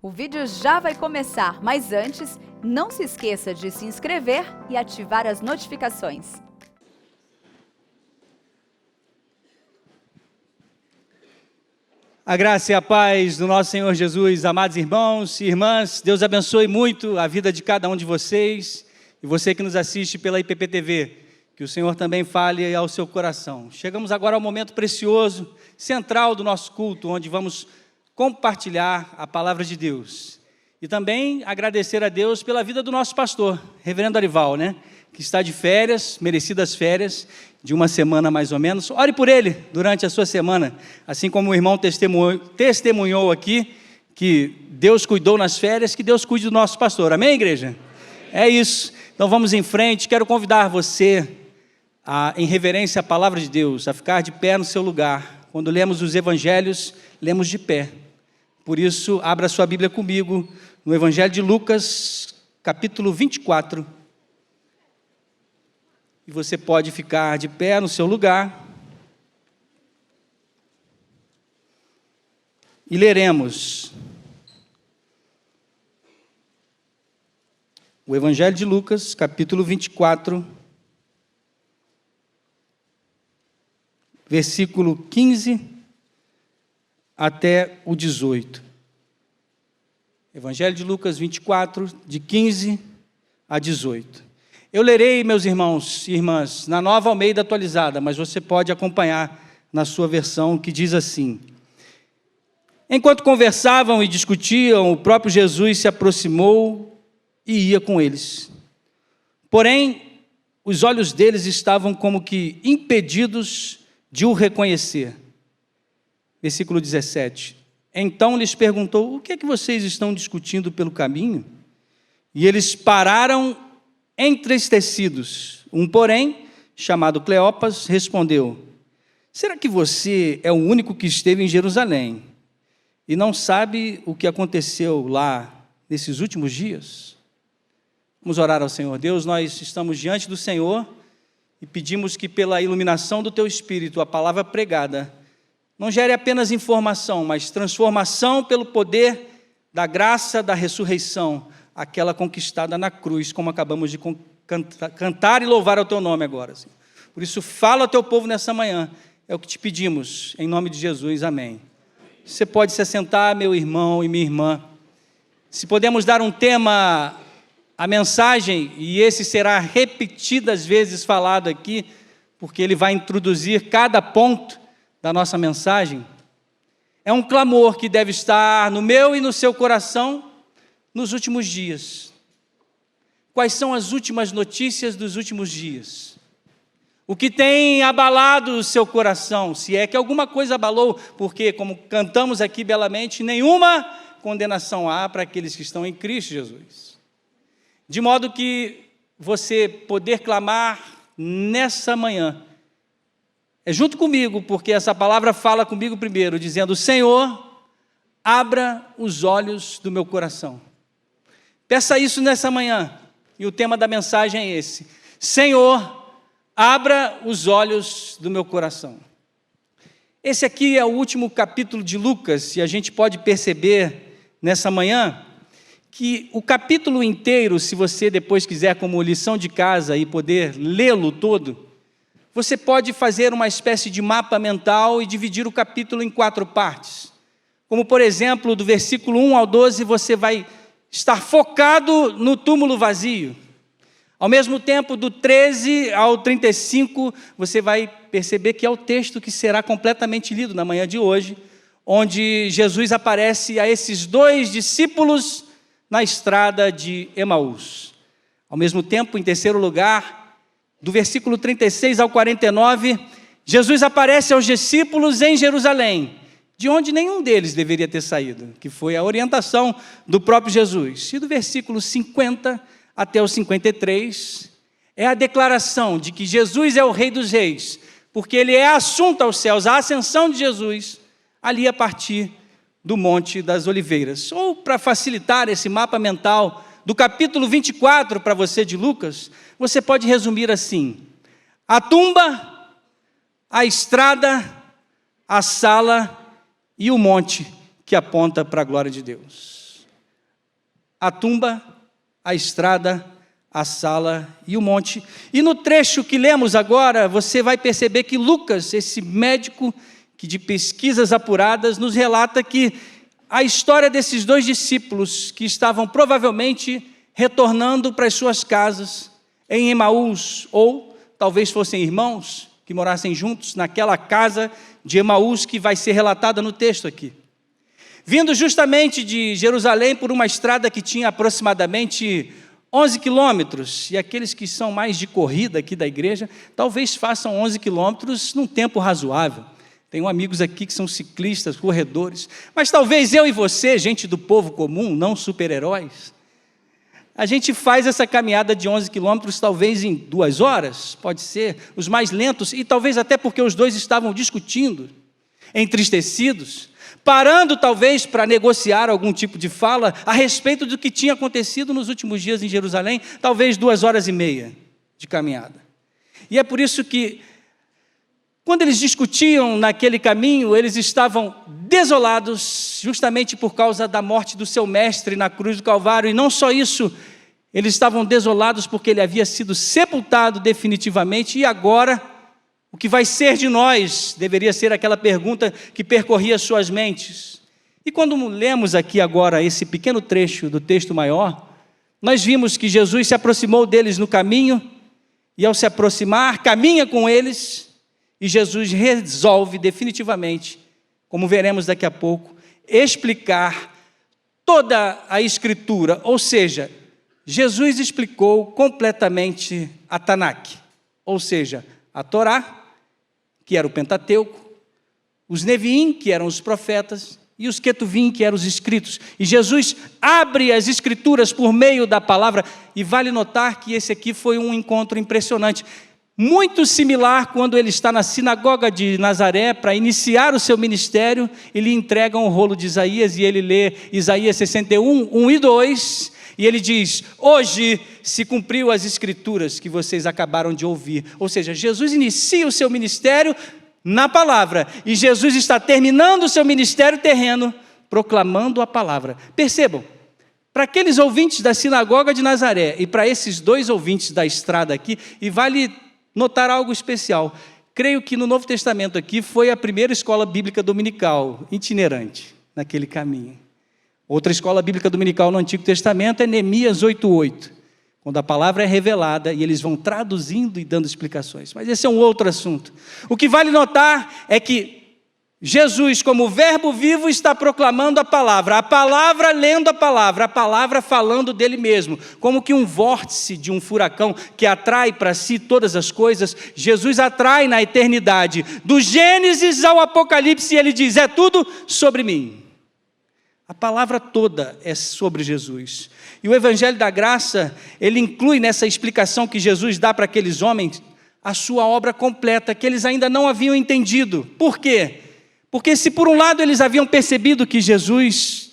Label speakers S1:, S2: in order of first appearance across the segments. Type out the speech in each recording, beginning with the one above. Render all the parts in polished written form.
S1: O vídeo já vai começar, mas antes, não se esqueça de se inscrever e ativar as notificações.
S2: A graça e a paz do nosso Senhor Jesus, amados irmãos e irmãs, Deus abençoe muito a vida de cada um de vocês e você que nos assiste pela IPPTV, que o Senhor também fale ao seu coração. Chegamos agora ao momento precioso, central do nosso culto, onde vamos compartilhar a palavra de Deus. E também agradecer a Deus pela vida do nosso pastor, reverendo Arival, que está de férias, merecidas férias, de uma semana mais ou menos. Ore por ele durante a sua semana, assim como o irmão testemunhou aqui, que Deus cuidou nas férias, que Deus cuide do nosso pastor. Amém, igreja? É isso. Então vamos em frente. Quero convidar você, em reverência à palavra de Deus, a ficar de pé no seu lugar. Quando lemos os evangelhos, lemos de pé. Por isso, abra sua Bíblia comigo no Evangelho de Lucas, capítulo 24. E você pode ficar de pé no seu lugar. E leremos o Evangelho de Lucas, capítulo 24, versículo 15 até o 18. Evangelho de Lucas 24, de 15 a 18. Eu lerei, meus irmãos e irmãs, na Nova Almeida atualizada, mas você pode acompanhar na sua versão, que diz assim: Enquanto conversavam e discutiam, o próprio Jesus se aproximou e ia com eles. Porém, os olhos deles estavam como que impedidos de o reconhecer. Versículo 17. Então lhes perguntou: o que é que vocês estão discutindo pelo caminho? E eles pararam entristecidos. Um, porém, chamado Cleopas, respondeu: será que você é o único que esteve em Jerusalém e não sabe o que aconteceu lá nesses últimos dias? Vamos orar ao Senhor. Deus, nós estamos diante do Senhor e pedimos que pela iluminação do Teu Espírito, a palavra pregada não gere apenas informação, mas transformação pelo poder da graça da ressurreição, aquela conquistada na cruz, como acabamos de cantar e louvar ao Teu nome agora. Senhor. Por isso, fala ao Teu povo nessa manhã, é o que te pedimos, em nome de Jesus, amém. Você pode se assentar, meu irmão e minha irmã. Se podemos dar um tema à mensagem, e esse será repetidas vezes falado aqui, porque ele vai introduzir cada ponto da nossa mensagem, é um clamor que deve estar no meu e no seu coração nos últimos dias. Quais são as últimas notícias dos últimos dias? O que tem abalado o seu coração? Se é que alguma coisa abalou, porque, como cantamos aqui belamente, nenhuma condenação há para aqueles que estão em Cristo Jesus. De modo que você poder clamar nessa manhã, é junto comigo, porque essa palavra fala comigo primeiro, dizendo: Senhor, abra os olhos do meu coração. Peça isso nessa manhã, e o tema da mensagem é esse: Senhor, abra os olhos do meu coração. Esse aqui é o último capítulo de Lucas, e a gente pode perceber nessa manhã que o capítulo inteiro, se você depois quiser como lição de casa e poder lê-lo todo, você pode fazer uma espécie de mapa mental e dividir o capítulo em 4 partes. Como, por exemplo, do versículo 1 ao 12, você vai estar focado no túmulo vazio. Ao mesmo tempo, do 13 ao 35, você vai perceber que é o texto que será completamente lido na manhã de hoje, onde Jesus aparece a esses 2 discípulos na estrada de Emaús. Ao mesmo tempo, em terceiro lugar, do versículo 36 ao 49, Jesus aparece aos discípulos em Jerusalém, de onde nenhum deles deveria ter saído, que foi a orientação do próprio Jesus. E do versículo 50 até o 53, é a declaração de que Jesus é o Rei dos Reis, porque Ele é assunto aos céus, a ascensão de Jesus, ali a partir do Monte das Oliveiras. Ou, para facilitar esse mapa mental do capítulo 24 para você de Lucas, você pode resumir assim: a tumba, a estrada, a sala e o monte que aponta para a glória de Deus. a tumba, a estrada, a sala e o monte. E no trecho que lemos agora, você vai perceber que Lucas, esse médico que de pesquisas apuradas, nos relata que a história desses dois discípulos que estavam provavelmente retornando para as suas casas em Emaús, ou talvez fossem irmãos que morassem juntos naquela casa de Emaús que vai ser relatada no texto aqui. Vindo justamente de Jerusalém por uma estrada que tinha aproximadamente 11 quilômetros, e aqueles que são mais de corrida aqui da igreja, talvez façam 11 quilômetros num tempo razoável. Tenho amigos aqui que são ciclistas, corredores, mas talvez eu e você, gente do povo comum, não super-heróis, a gente faz essa caminhada de 11 quilômetros talvez em 2 horas, pode ser, os mais lentos, e talvez até porque os dois estavam discutindo, entristecidos, parando talvez para negociar algum tipo de fala a respeito do que tinha acontecido nos últimos dias em Jerusalém, talvez 2 horas e meia de caminhada. E é por isso que, quando eles discutiam naquele caminho, eles estavam desolados, justamente por causa da morte do seu mestre na cruz do Calvário, e não só isso, eles estavam desolados porque ele havia sido sepultado definitivamente, e agora, o que vai ser de nós? Deveria ser aquela pergunta que percorria suas mentes. E quando lemos aqui agora esse pequeno trecho do texto maior, nós vimos que Jesus se aproximou deles no caminho, e ao se aproximar, caminha com eles, e Jesus resolve definitivamente, como veremos daqui a pouco, explicar toda a Escritura, ou seja, Jesus explicou completamente a Tanakh, ou seja, a Torá, que era o Pentateuco, os Neviim, que eram os profetas, e os Ketuvim, que eram os escritos. E Jesus abre as Escrituras por meio da palavra, e vale notar que esse aqui foi um encontro impressionante, muito similar quando ele está na sinagoga de Nazaré para iniciar o seu ministério, e lhe entregam o rolo de Isaías, e ele lê Isaías 61, 1 e 2, e ele diz: hoje se cumpriu as Escrituras que vocês acabaram de ouvir. Ou seja, Jesus inicia o seu ministério na palavra, e Jesus está terminando o seu ministério terreno, proclamando a palavra. Percebam, para aqueles ouvintes da sinagoga de Nazaré, e para esses 2 ouvintes da estrada aqui, e vale notar algo especial, creio que no Novo Testamento aqui foi a primeira escola bíblica dominical, itinerante, naquele caminho. Outra escola bíblica dominical no Antigo Testamento é Neemias 8:8, quando a palavra é revelada e eles vão traduzindo e dando explicações. Mas esse é um outro assunto. O que vale notar é que Jesus, como verbo vivo, está proclamando a palavra lendo a palavra falando dele mesmo, como que um vórtice de um furacão que atrai para si todas as coisas. Jesus atrai na eternidade, do Gênesis ao Apocalipse, e ele diz: é tudo sobre mim. A palavra toda é sobre Jesus. E o Evangelho da Graça, ele inclui nessa explicação que Jesus dá para aqueles homens, a sua obra completa, que eles ainda não haviam entendido. Por quê? Porque se por um lado eles haviam percebido que Jesus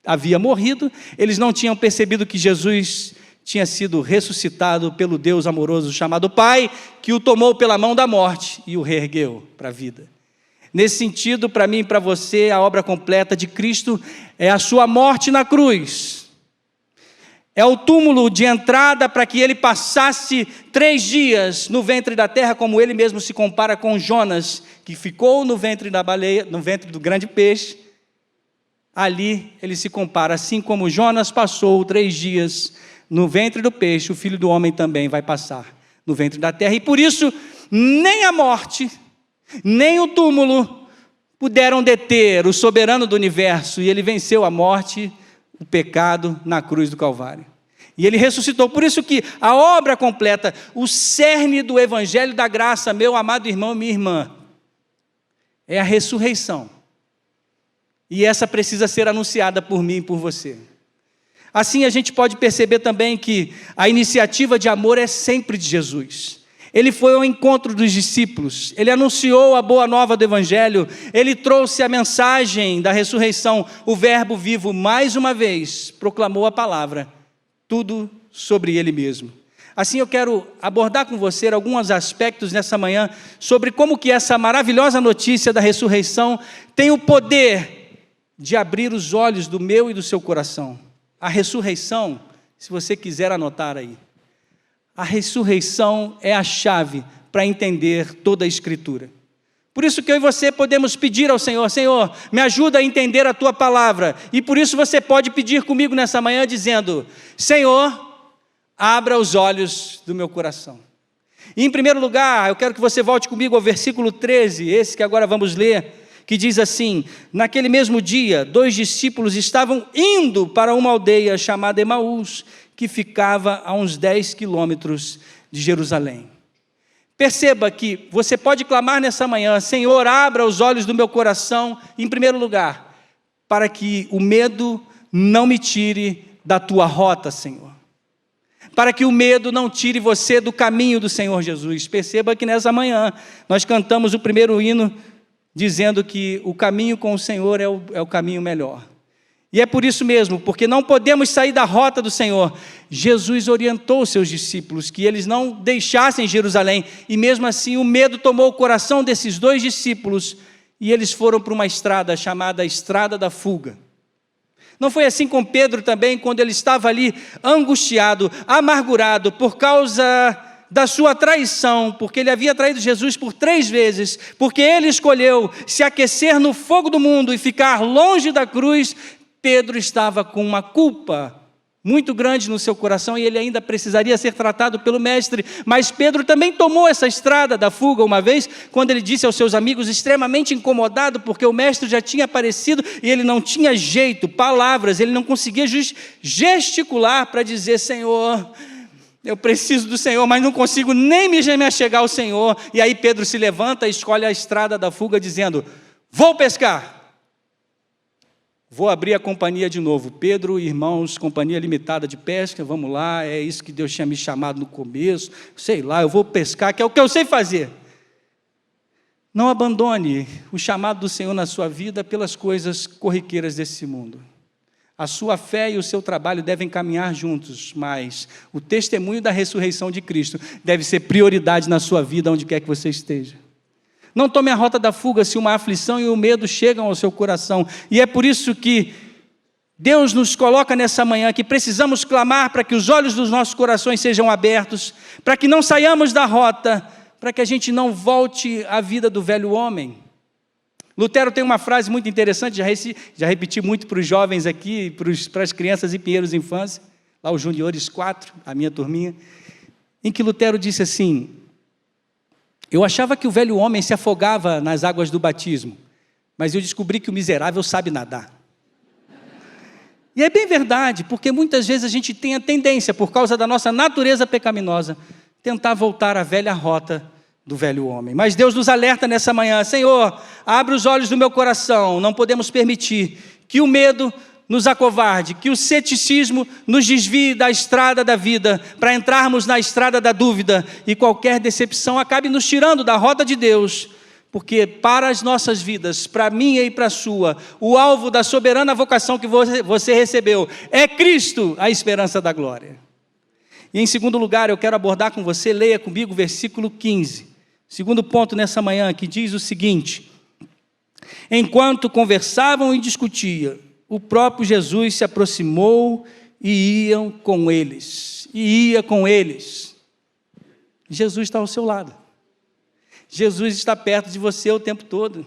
S2: havia morrido, eles não tinham percebido que Jesus tinha sido ressuscitado pelo Deus amoroso chamado Pai, que o tomou pela mão da morte e o reergueu para a vida. Nesse sentido, para mim e para você, a obra completa de Cristo é a sua morte na cruz. É o túmulo de entrada para que ele passasse 3 dias no ventre da terra, como ele mesmo se compara com Jonas, que ficou no ventre da baleia, no ventre do grande peixe. Ali ele se compara, assim como Jonas passou 3 dias no ventre do peixe, o Filho do Homem também vai passar no ventre da terra. E por isso, nem a morte, nem o túmulo puderam deter o soberano do universo, e ele venceu a morte, o pecado na cruz do Calvário. E ele ressuscitou. Por isso que a obra completa, o cerne do Evangelho da Graça, meu amado irmão, minha irmã, é a ressurreição. E essa precisa ser anunciada por mim e por você. Assim a gente pode perceber também que a iniciativa de amor é sempre de Jesus. Ele foi ao encontro dos discípulos, ele anunciou a boa nova do Evangelho, ele trouxe a mensagem da ressurreição, o verbo vivo, mais uma vez, proclamou a palavra, tudo sobre ele mesmo. Assim eu quero abordar com você alguns aspectos nessa manhã, sobre como que essa maravilhosa notícia da ressurreição tem o poder de abrir os olhos do meu e do seu coração. a ressurreição, se você quiser anotar aí, a ressurreição é a chave para entender toda a Escritura. Por isso que eu e você podemos pedir ao Senhor: Senhor, me ajuda a entender a Tua palavra. E por isso você pode pedir comigo nessa manhã dizendo: Senhor, abra os olhos do meu coração. E em primeiro lugar, eu quero que você volte comigo ao versículo 13, esse que agora vamos ler, que diz assim: naquele mesmo dia, 2 discípulos estavam indo para uma aldeia chamada Emaús, que ficava a uns 10 quilômetros de Jerusalém. Perceba que você pode clamar nessa manhã: Senhor, abra os olhos do meu coração, em primeiro lugar, para que o medo não me tire da tua rota, Senhor. Para que o medo não tire você do caminho do Senhor Jesus. Perceba que nessa manhã nós cantamos o primeiro hino dizendo que o caminho com o Senhor é o caminho melhor. E é por isso mesmo, porque não podemos sair da rota do Senhor. Jesus orientou os seus discípulos que eles não deixassem Jerusalém, e mesmo assim o medo tomou o coração desses 2 discípulos, e eles foram para uma estrada chamada Estrada da Fuga. Não foi assim com Pedro também, quando ele estava ali angustiado, amargurado, por causa da sua traição, porque ele havia traído Jesus por 3 vezes, porque ele escolheu se aquecer no fogo do mundo e ficar longe da cruz. Pedro estava com uma culpa muito grande no seu coração e ele ainda precisaria ser tratado pelo mestre. Mas Pedro também tomou essa estrada da fuga uma vez, quando ele disse aos seus amigos, extremamente incomodado, porque o mestre já tinha aparecido e ele não tinha jeito, palavras, ele não conseguia gesticular para dizer: Senhor, eu preciso do Senhor, mas não consigo nem me achegar ao Senhor. E aí Pedro se levanta e escolhe a estrada da fuga, dizendo: vou pescar. Vou abrir a companhia de novo. Pedro, irmãos, companhia limitada de pesca, vamos lá, é isso que Deus tinha me chamado no começo, sei lá, eu vou pescar, que é o que eu sei fazer. Não abandone o chamado do Senhor na sua vida pelas coisas corriqueiras desse mundo. A sua fé e o seu trabalho devem caminhar juntos, mas o testemunho da ressurreição de Cristo deve ser prioridade na sua vida, onde quer que você esteja. Não tome a rota da fuga se uma aflição e o medo chegam ao seu coração. E é por isso que Deus nos coloca nessa manhã que precisamos clamar para que os olhos dos nossos corações sejam abertos, para que não saiamos da rota, para que a gente não volte à vida do velho homem. Lutero tem uma frase muito interessante, já repeti muito para os jovens aqui, para as crianças e pinheiros de infância, lá os Juniores 4, a minha turminha, em que Lutero disse assim: eu achava que o velho homem se afogava nas águas do batismo, mas eu descobri que o miserável sabe nadar. E é bem verdade, porque muitas vezes a gente tem a tendência, por causa da nossa natureza pecaminosa, tentar voltar à velha rota do velho homem. Mas Deus nos alerta nessa manhã: Senhor, abre os olhos do meu coração, não podemos permitir que o medo nos acovarde, que o ceticismo nos desvie da estrada da vida, para entrarmos na estrada da dúvida, e qualquer decepção acabe nos tirando da rota de Deus, porque para as nossas vidas, para a minha e para a sua, o alvo da soberana vocação que você recebeu é Cristo, a esperança da glória. E em segundo lugar, eu quero abordar com você, leia comigo o versículo 15, segundo ponto nessa manhã, que diz o seguinte: enquanto conversavam e discutiam, o próprio Jesus se aproximou e ia com eles. Jesus está ao seu lado. Jesus está perto de você o tempo todo.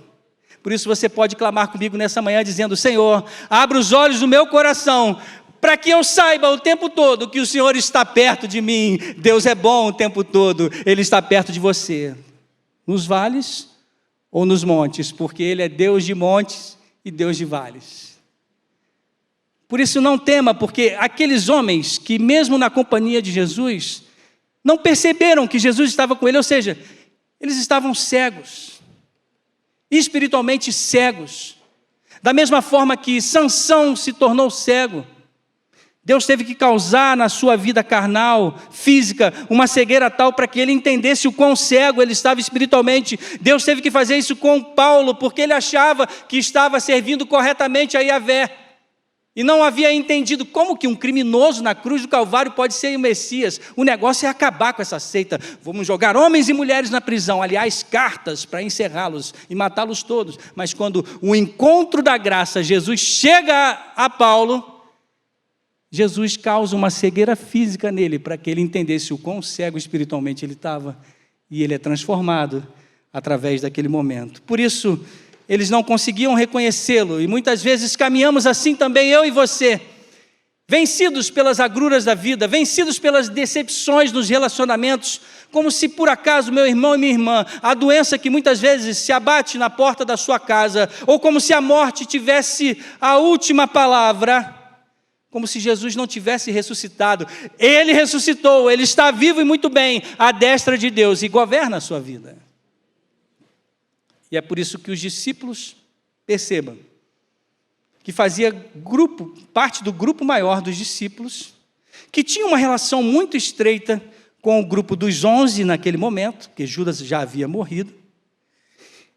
S2: Por isso você pode clamar comigo nessa manhã dizendo: Senhor, abra os olhos do meu coração, para que eu saiba o tempo todo que o Senhor está perto de mim. Deus é bom o tempo todo, Ele está perto de você, nos vales ou nos montes, porque Ele é Deus de montes e Deus de vales. Por isso não tema, porque aqueles homens que mesmo na companhia de Jesus, não perceberam que Jesus estava com ele, ou seja, eles estavam cegos, espiritualmente cegos, da mesma forma que Sansão se tornou cego. Deus teve que causar na sua vida carnal, física, uma cegueira tal para que ele entendesse o quão cego ele estava espiritualmente. Deus teve que fazer isso com Paulo, porque ele achava que estava servindo corretamente a Yahvé. E não havia entendido como que um criminoso na cruz do Calvário pode ser o Messias. O negócio é acabar com essa seita. Vamos jogar homens e mulheres na prisão. Aliás, cartas para encerrá-los e matá-los todos. Mas quando o encontro da graça, Jesus chega a Paulo, Jesus causa uma cegueira física nele, para que ele entendesse o quão cego espiritualmente ele estava, e ele é transformado através daquele momento. Por isso, eles não conseguiam reconhecê-lo, e muitas vezes caminhamos assim também, eu e você, vencidos pelas agruras da vida, vencidos pelas decepções nos relacionamentos, como se por acaso, meu irmão e minha irmã, a doença que muitas vezes se abate na porta da sua casa, ou como se a morte tivesse a última palavra, como se Jesus não tivesse ressuscitado. Ele ressuscitou, Ele está vivo e muito bem, à destra de Deus, e governa a sua vida. E é por isso que os discípulos, percebam, que fazia parte do grupo maior dos discípulos, que tinha uma relação muito estreita com o grupo dos 11 naquele momento, porque Judas já havia morrido.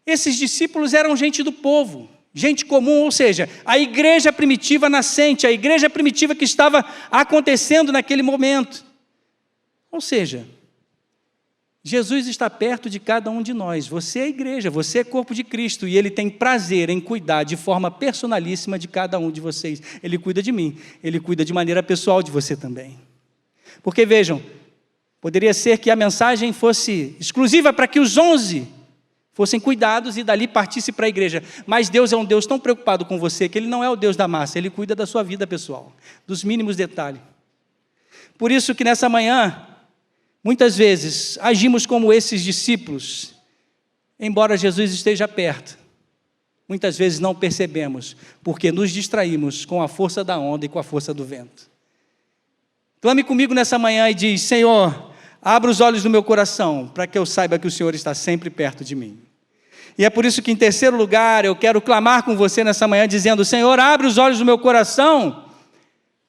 S2: Esses discípulos eram gente do povo, gente comum, ou seja, a igreja primitiva nascente, a igreja primitiva que estava acontecendo naquele momento. Ou seja, Jesus está perto de cada um de nós. Você é a igreja, você é corpo de Cristo, e Ele tem prazer em cuidar de forma personalíssima de cada um de vocês. Ele cuida de mim, Ele cuida de maneira pessoal de você também. Porque vejam, poderia ser que a mensagem fosse exclusiva para que os 11 fossem cuidados e dali partisse para a igreja. Mas Deus é um Deus tão preocupado com você que Ele não é o Deus da massa, Ele cuida da sua vida pessoal, dos mínimos detalhes. Por isso que nessa manhã, muitas vezes, agimos como esses discípulos, embora Jesus esteja perto. Muitas vezes não percebemos, porque nos distraímos com a força da onda e com a força do vento. Clame comigo nessa manhã e diz: Senhor, abra os olhos do meu coração, para que eu saiba que o Senhor está sempre perto de mim. E é por isso que, em terceiro lugar, eu quero clamar com você nessa manhã, dizendo: Senhor, abre os olhos do meu coração,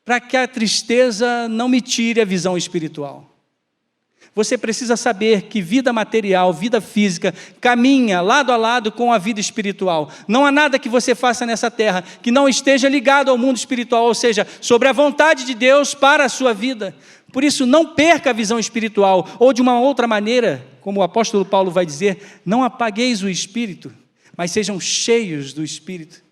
S2: para que a tristeza não me tire a visão espiritual. Você precisa saber que vida material, vida física, caminha lado a lado com a vida espiritual. Não há nada que você faça nessa terra que não esteja ligado ao mundo espiritual, ou seja, sobre a vontade de Deus para a sua vida. Por isso, não perca a visão espiritual, ou de uma outra maneira, como o apóstolo Paulo vai dizer, não apagueis o Espírito, mas sejam cheios do Espírito.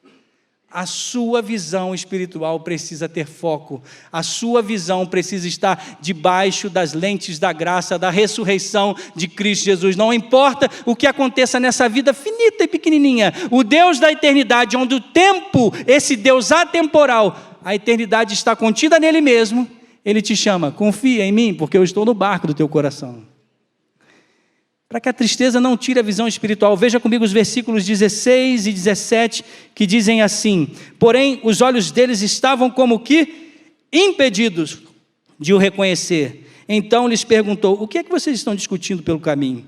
S2: A sua visão espiritual precisa ter foco, a sua visão precisa estar debaixo das lentes da graça, da ressurreição de Cristo Jesus. Não importa o que aconteça nessa vida finita e pequenininha, o Deus da eternidade, onde o tempo, esse Deus atemporal, a eternidade está contida nele mesmo, Ele te chama: confia em mim, porque eu estou no barco do teu coração. Para que a tristeza não tire a visão espiritual. Veja comigo os versículos 16 e 17, que dizem assim: porém, os olhos deles estavam como que impedidos de o reconhecer. Então lhes perguntou: o que é que vocês estão discutindo pelo caminho?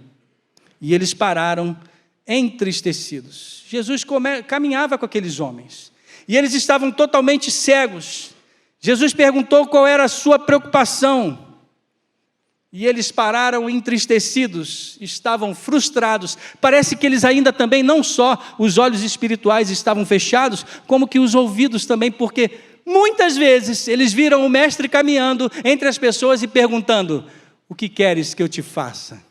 S2: E eles pararam entristecidos. Jesus caminhava com aqueles homens, e eles estavam totalmente cegos. Jesus perguntou qual era a sua preocupação, e eles pararam entristecidos, estavam frustrados. Parece que eles ainda também, não só os olhos espirituais estavam fechados, como que os ouvidos também, porque muitas vezes eles viram o mestre caminhando entre as pessoas e perguntando: o que queres que eu te faça?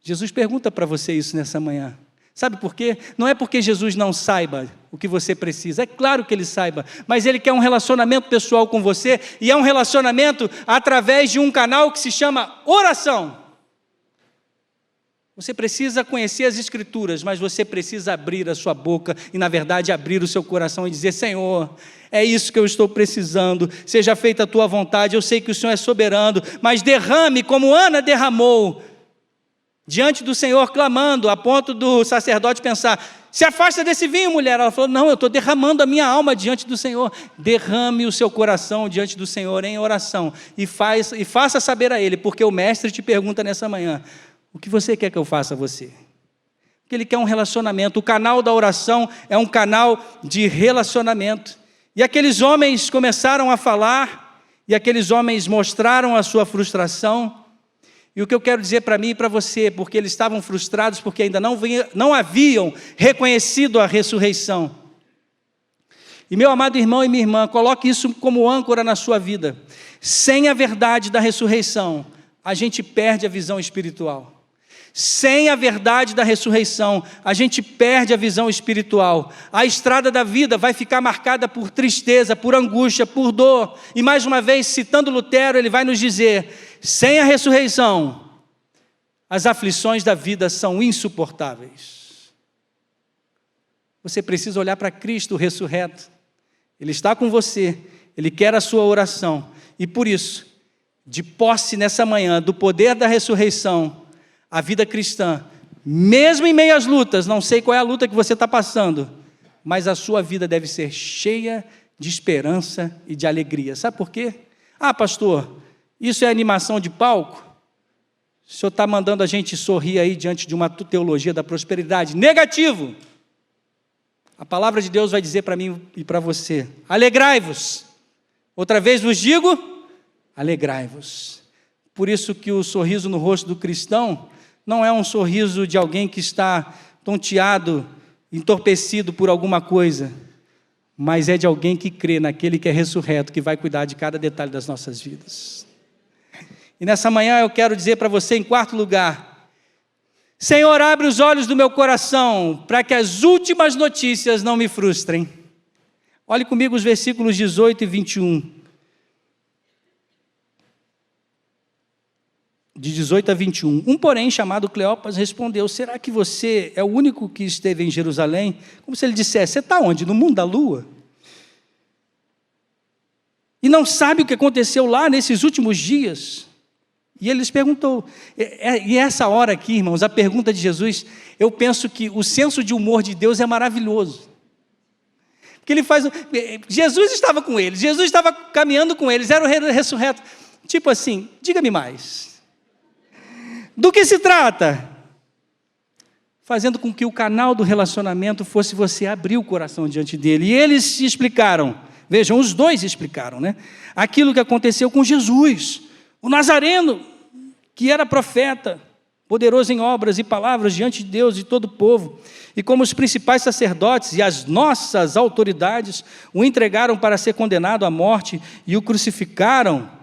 S2: Jesus pergunta para você isso nessa manhã. Sabe por quê? Não é porque Jesus não saiba o que você precisa, é claro que Ele saiba, mas Ele quer um relacionamento pessoal com você, e é um relacionamento através de um canal que se chama oração. Você precisa conhecer as Escrituras, mas você precisa abrir a sua boca e, na verdade, abrir o seu coração e dizer: Senhor, é isso que eu estou precisando, seja feita a Tua vontade. Eu sei que o Senhor é soberano, mas derrame como Ana derramou diante do Senhor, clamando, a ponto do sacerdote pensar: se afasta desse vinho, mulher. Ela falou: não, eu estou derramando a minha alma diante do Senhor. Derrame o seu coração diante do Senhor em oração, e faça saber a Ele, porque o mestre te pergunta nessa manhã: o que você quer que eu faça a você? Porque Ele quer um relacionamento. O canal da oração é um canal de relacionamento. E aqueles homens começaram a falar, e aqueles homens mostraram a sua frustração. E o que eu quero dizer para mim e para você, porque eles estavam frustrados, porque ainda não haviam reconhecido a ressurreição. E meu amado irmão e minha irmã, coloque isso como âncora na sua vida. Sem a verdade da ressurreição, a gente perde a visão espiritual. Sem a verdade da ressurreição, a gente perde a visão espiritual. A estrada da vida vai ficar marcada por tristeza, por angústia, por dor. E mais uma vez, citando Lutero, ele vai nos dizer: sem a ressurreição, as aflições da vida são insuportáveis. Você precisa olhar para Cristo ressurreto. Ele está com você, Ele quer a sua oração. E por isso, de posse nessa manhã do poder da ressurreição, a vida cristã, mesmo em meio às lutas, não sei qual é a luta que você está passando, mas a sua vida deve ser cheia de esperança e de alegria. Sabe por quê? Ah, pastor, isso é animação de palco? O senhor está mandando a gente sorrir aí diante de uma teologia da prosperidade? Negativo! A palavra de Deus vai dizer para mim e para você: alegrai-vos. Outra vez vos digo, alegrai-vos. Por isso que o sorriso no rosto do cristão não é um sorriso de alguém que está tonteado, entorpecido por alguma coisa, mas é de alguém que crê naquele que é ressurreto, que vai cuidar de cada detalhe das nossas vidas. E nessa manhã eu quero dizer para você, em quarto lugar: Senhor, abre os olhos do meu coração, para que as últimas notícias não me frustrem. Olhe comigo os versículos 18 e 21. De 18 a 21. Um, porém, chamado Cleopas, respondeu: será que você é o único que esteve em Jerusalém? Como se ele dissesse: você está onde? No mundo da lua? E não sabe o que aconteceu lá nesses últimos dias? E ele lhes perguntou. E essa hora aqui, irmãos, a pergunta de Jesus, eu penso que o senso de humor de Deus é maravilhoso. Porque ele faz... Jesus estava com eles, Jesus estava caminhando com eles, era o ressurreto. Tipo assim, diga-me mais. Do que se trata? Fazendo com que o canal do relacionamento fosse você abrir o coração diante dele. E eles se explicaram, vejam, os dois explicaram, né? Aquilo que aconteceu com Jesus, o Nazareno, que era profeta, poderoso em obras e palavras diante de Deus e todo o povo. E como os principais sacerdotes e as nossas autoridades o entregaram para ser condenado à morte e o crucificaram,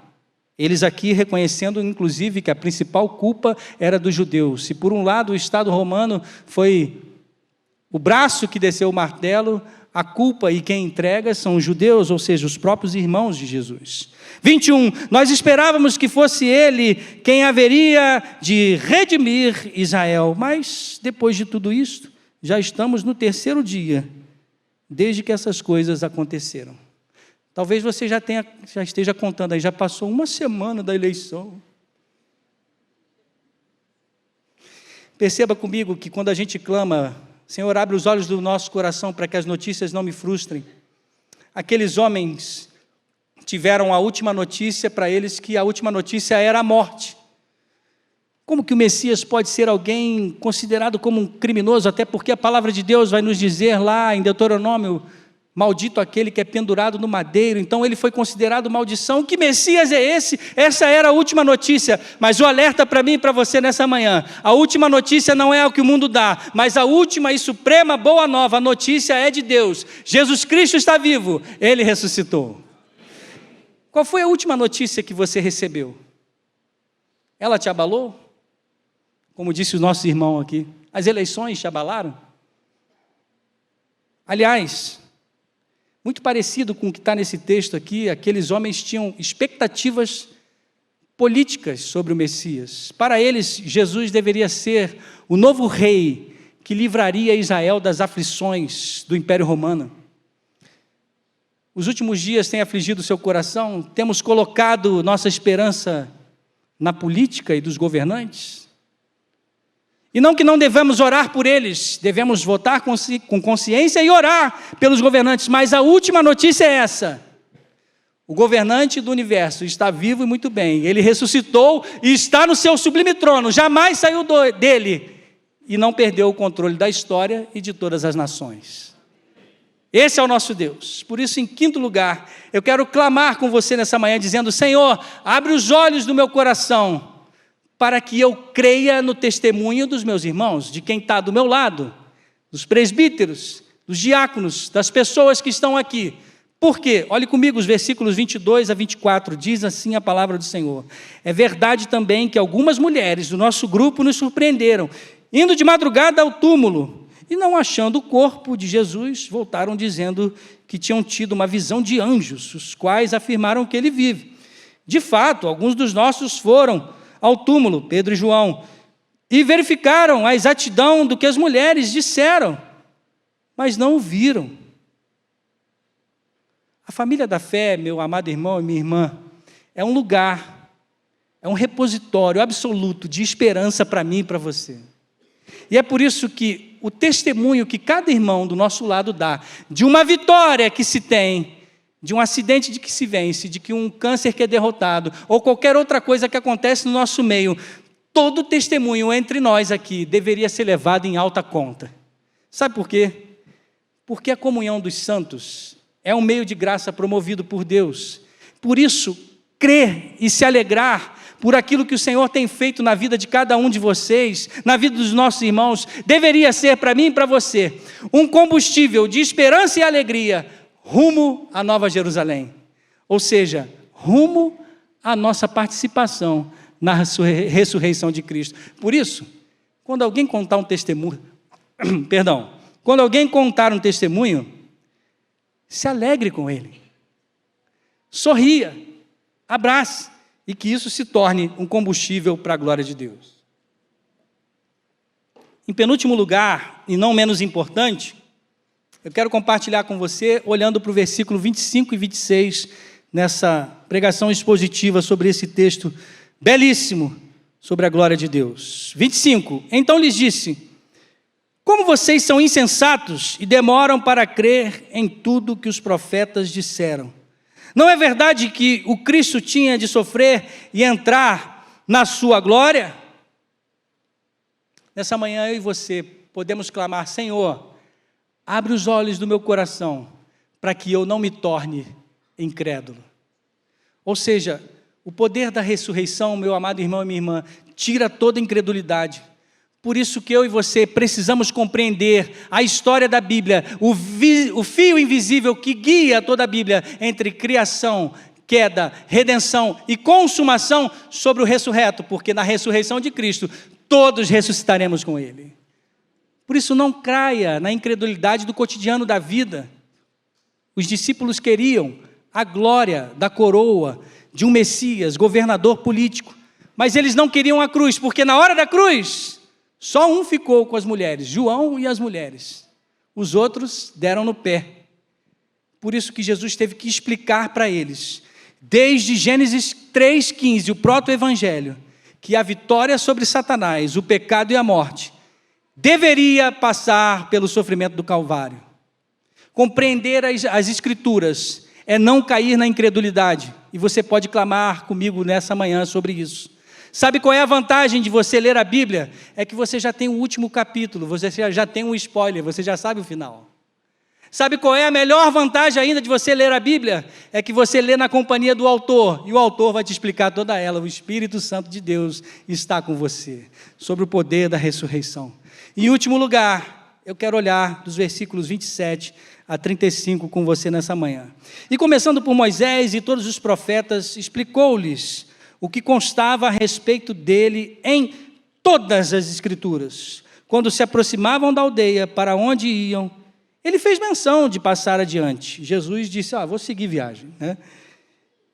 S2: eles aqui reconhecendo, inclusive, que a principal culpa era dos judeus. Se por um lado o Estado romano foi o braço que desceu o martelo, a culpa e quem entrega são os judeus, ou seja, os próprios irmãos de Jesus. 21, nós esperávamos que fosse ele quem haveria de redimir Israel, mas depois de tudo isto, já estamos no terceiro dia, desde que essas coisas aconteceram. Talvez você já esteja contando aí, já passou uma semana da eleição. Perceba comigo que quando a gente clama: Senhor, abre os olhos do nosso coração para que as notícias não me frustrem. Aqueles homens tiveram a última notícia para eles, que a última notícia era a morte. Como que o Messias pode ser alguém considerado como um criminoso? Até porque a palavra de Deus vai nos dizer lá em Deuteronômio: maldito aquele que é pendurado no madeiro. Então ele foi considerado maldição. Que Messias é esse? Essa era a última notícia. Mas o alerta para mim e para você nessa manhã: a última notícia não é o que o mundo dá, mas a última e suprema boa nova, a notícia é de Deus. Jesus Cristo está vivo, Ele ressuscitou. Qual foi a última notícia que você recebeu? Ela te abalou? Como disse o nosso irmão aqui, as eleições te abalaram? Aliás, muito parecido com o que está nesse texto aqui, aqueles homens tinham expectativas políticas sobre o Messias. Para eles, Jesus deveria ser o novo rei que livraria Israel das aflições do Império Romano. Os últimos dias têm afligido o seu coração? Temos colocado nossa esperança na política e dos governantes? E não que não devemos orar por eles, devemos votar com consciência e orar pelos governantes, mas a última notícia é essa: o governante do universo está vivo e muito bem, ele ressuscitou e está no seu sublime trono, jamais saiu dele e não perdeu o controle da história e de todas as nações. Esse é o nosso Deus. Por isso, em quinto lugar, eu quero clamar com você nessa manhã, dizendo: Senhor, abre os olhos do meu coração, para que eu creia no testemunho dos meus irmãos, de quem está do meu lado, dos presbíteros, dos diáconos, das pessoas que estão aqui, Por quê? Olhe comigo os versículos 22 a 24, diz assim a palavra do Senhor. É verdade também que algumas mulheres do nosso grupo nos surpreenderam, indo de madrugada ao túmulo, e não achando o corpo de Jesus, voltaram dizendo que tinham tido uma visão de anjos, os quais afirmaram que ele vive. De fato, alguns dos nossos foram ao túmulo, Pedro e João, e verificaram a exatidão do que as mulheres disseram, mas não o viram. A família da fé, meu amado irmão e minha irmã, é um lugar, é um repositório absoluto de esperança para mim e para você. E é por isso que o testemunho que cada irmão do nosso lado dá, de uma vitória que se tem, de um acidente de que se vence, de que um câncer que é derrotado, ou qualquer outra coisa que acontece no nosso meio, todo testemunho entre nós aqui deveria ser levado em alta conta. Sabe por quê? Porque a comunhão dos santos é um meio de graça promovido por Deus. Por isso, crer e se alegrar por aquilo que o Senhor tem feito na vida de cada um de vocês, na vida dos nossos irmãos, deveria ser para mim e para você um combustível de esperança e alegria rumo à Nova Jerusalém. Ou seja, rumo à nossa participação na ressurreição de Cristo. Por isso, quando alguém contar um testemunho, quando alguém contar um testemunho, se alegre com ele, sorria, abrace, e que isso se torne um combustível para a glória de Deus. Em penúltimo lugar, e não menos importante, eu quero compartilhar com você, olhando para o versículo 25 e 26, nessa pregação expositiva sobre esse texto belíssimo, sobre a glória de Deus. 25, então lhes disse: como vocês são insensatos e demoram para crer em tudo que os profetas disseram. Não é verdade que o Cristo tinha de sofrer e entrar na sua glória? Nessa manhã eu e você podemos clamar: Senhor, abre os olhos do meu coração para que eu não me torne incrédulo. Ou seja, o poder da ressurreição, meu amado irmão e minha irmã, tira toda incredulidade. Por isso que eu e você precisamos compreender a história da Bíblia, o fio invisível que guia toda a Bíblia entre criação, queda, redenção e consumação sobre o ressurreto, porque na ressurreição de Cristo todos ressuscitaremos com Ele. Por isso não caia na incredulidade do cotidiano da vida. Os discípulos queriam a glória da coroa de um Messias, governador político, mas eles não queriam a cruz, porque na hora da cruz só um ficou com as mulheres, João e as mulheres. Os outros deram no pé. Por isso que Jesus teve que explicar para eles, desde Gênesis 3,15, o proto-evangelho, que a vitória sobre Satanás, o pecado e a morte, deveria passar pelo sofrimento do Calvário. Compreender as Escrituras é não cair na incredulidade. E você pode clamar comigo nessa manhã sobre isso. Sabe qual é a vantagem de você ler a Bíblia? É que você já tem o último capítulo, você já tem um spoiler, você já sabe o final. Sabe qual é a melhor vantagem ainda de você ler a Bíblia? É que você lê na companhia do autor, e o autor vai te explicar toda ela. O Espírito Santo de Deus está com você, sobre o poder da ressurreição. Em último lugar, eu quero olhar dos versículos 27 a 35 com você nessa manhã. E começando por Moisés e todos os profetas, explicou-lhes o que constava a respeito dele em todas as Escrituras. Quando se aproximavam da aldeia para onde iam, ele fez menção de passar adiante. Jesus disse: vou seguir viagem.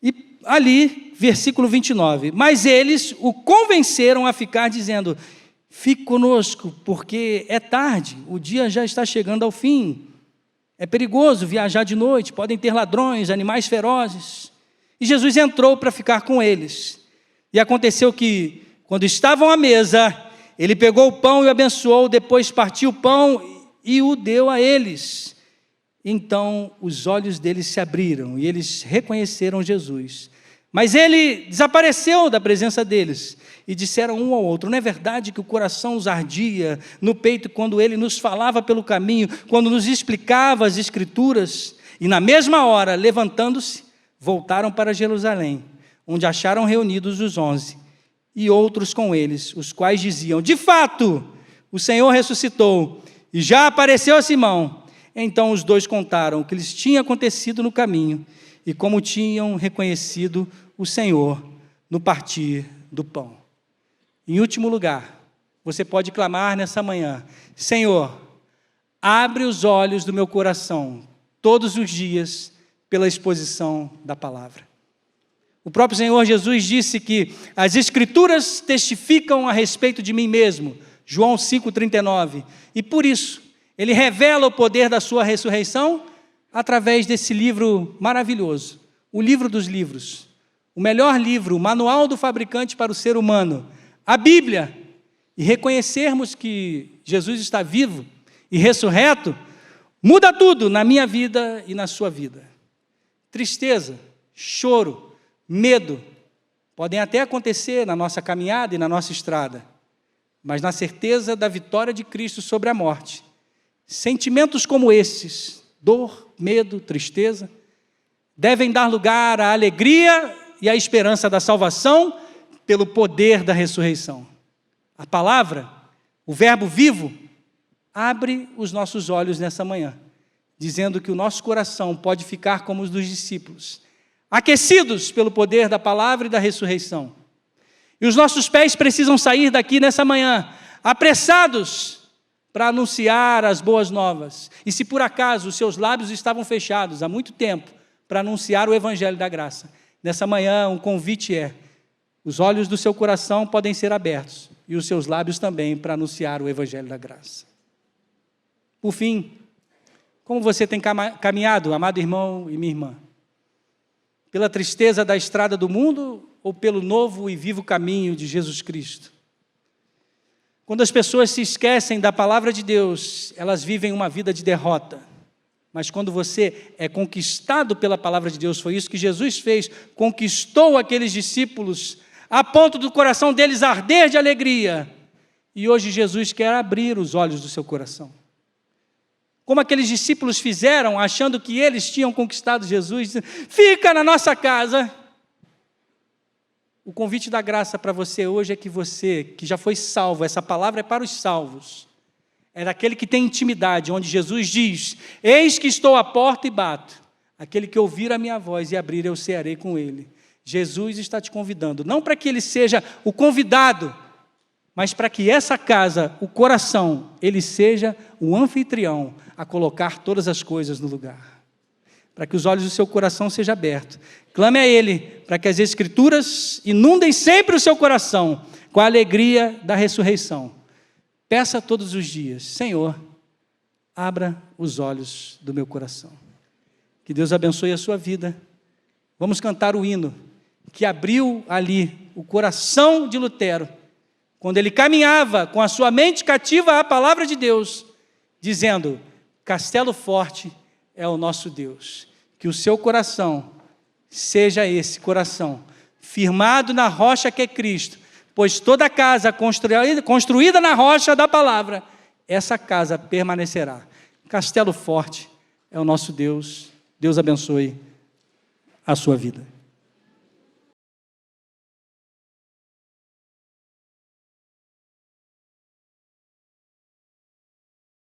S2: E ali, versículo 29, mas eles o convenceram a ficar, dizendo: fique conosco, porque é tarde, o dia já está chegando ao fim. É perigoso viajar de noite, podem ter ladrões, animais ferozes. E Jesus entrou para ficar com eles. E aconteceu que, quando estavam à mesa, ele pegou o pão e o abençoou, depois partiu o pão e o deu a eles. Então, os olhos deles se abriram e eles reconheceram Jesus. Mas ele desapareceu da presença deles e disseram um ao outro: não é verdade que o coração nos ardia no peito quando ele nos falava pelo caminho, quando nos explicava as Escrituras? E na mesma hora, levantando-se, voltaram para Jerusalém, onde acharam reunidos os 11, e outros com eles, os quais diziam: de fato, o Senhor ressuscitou, e já apareceu a Simão. Então os dois contaram o que lhes tinha acontecido no caminho e como tinham reconhecido o Senhor no partir do pão. Em último lugar, você pode clamar nessa manhã: Senhor, abre os olhos do meu coração todos os dias pela exposição da palavra. O próprio Senhor Jesus disse que as Escrituras testificam a respeito de mim mesmo, João 5,39, e por isso Ele revela o poder da sua ressurreição através desse livro maravilhoso, o livro dos livros, o melhor livro, o manual do fabricante para o ser humano, a Bíblia. E reconhecermos que Jesus está vivo e ressurreto, muda tudo na minha vida e na sua vida. Tristeza, choro, medo, podem até acontecer na nossa caminhada e na nossa estrada, mas na certeza da vitória de Cristo sobre a morte, sentimentos como esses, dor, medo, tristeza, devem dar lugar à alegria e à esperança da salvação pelo poder da ressurreição. A palavra, o verbo vivo, abre os nossos olhos nessa manhã, dizendo que o nosso coração pode ficar como os dos discípulos, aquecidos pelo poder da palavra e da ressurreição. E os nossos pés precisam sair daqui nessa manhã, apressados para anunciar as boas novas. E se por acaso os seus lábios estavam fechados há muito tempo para anunciar o Evangelho da Graça, nessa manhã um convite é: os olhos do seu coração podem ser abertos e os seus lábios também para anunciar o Evangelho da Graça. Por fim, como você tem caminhado, amado irmão e minha irmã? Pela tristeza da estrada do mundo ou pelo novo e vivo caminho de Jesus Cristo? Quando as pessoas se esquecem da palavra de Deus, elas vivem uma vida de derrota. Mas quando você é conquistado pela palavra de Deus, foi isso que Jesus fez, conquistou aqueles discípulos a ponto do coração deles arder de alegria. E hoje Jesus quer abrir os olhos do seu coração. Como aqueles discípulos fizeram, achando que eles tinham conquistado Jesus, dizendo: fica na nossa casa. O convite da graça para você hoje é que você, que já foi salvo, essa palavra é para os salvos, é daquele que tem intimidade, onde Jesus diz: eis que estou à porta e bato, aquele que ouvir a minha voz e abrir, eu cearei com ele. Jesus está te convidando, não para que ele seja o convidado, mas para que essa casa, o coração, ele seja o anfitrião a colocar todas as coisas no lugar. Para que os olhos do seu coração sejam abertos. Clame a Ele, para que as Escrituras inundem sempre o seu coração com a alegria da ressurreição. Peça todos os dias: Senhor, abra os olhos do meu coração. Que Deus abençoe a sua vida. Vamos cantar o hino que abriu ali o coração de Lutero, quando ele caminhava com a sua mente cativa à palavra de Deus, dizendo: castelo forte é o nosso Deus. Que o seu coração seja esse coração, firmado na rocha que é Cristo, pois toda casa construída na rocha da palavra, essa casa permanecerá. Castelo forte é o nosso Deus. Deus abençoe a sua vida.